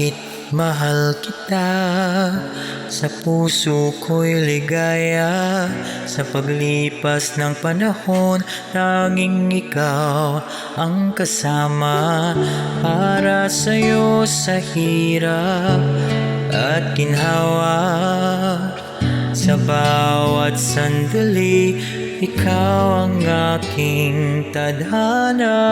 Kahit mahal kita, sa puso ko'y ligaya. Sa paglipas ng panahon, tanging ikaw ang kasama. Para sa'yo sa hirap at ginhawa, sa bawat sandali, ikaw ang aking tadhana.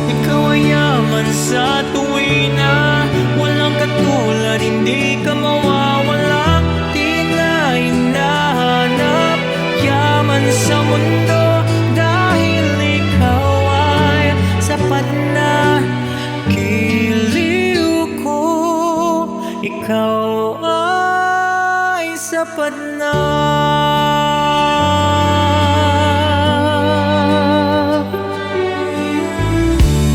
Ikaw ay yaman sa tuwina, walang katulad, hindi ka mawawala. Di na hinahanap yaman sa mundo, dahil ikaw ay sapat na. Giliw ko, ikaw ay sapat na.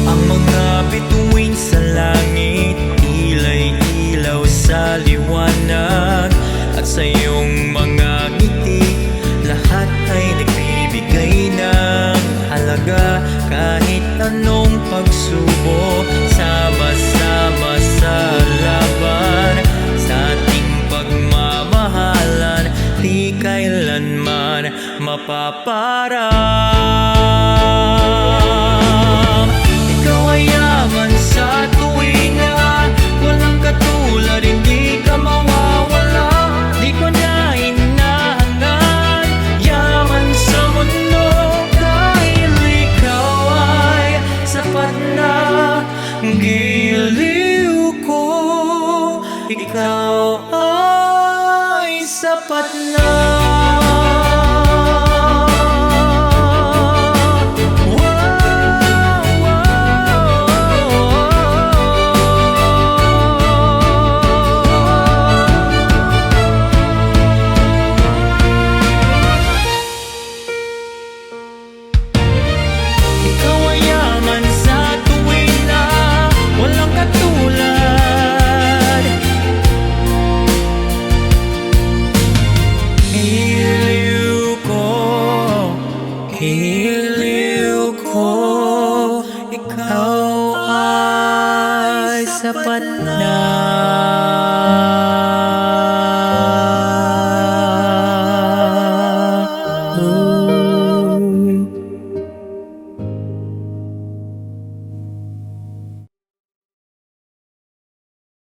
Ang mga bituin sa langit, ila'y ilaw sa liwanag. At sa iyong mga ngiti, lahat ay nagbibigay ng halaga. Kahit anong pagsubok, sama-sama sa laban. Sa ating pagmamahalan, di kailanman mapaparang. Ikaw ay yaman sa tuwina, walang katulad, hindi ka mawawala. Di ko na hinahangan yaman sa mundo, dahil ikaw ay sapat na. Giliw ko, ikaw ay sapat na. Hiliw ko, ikaw ay sapat na.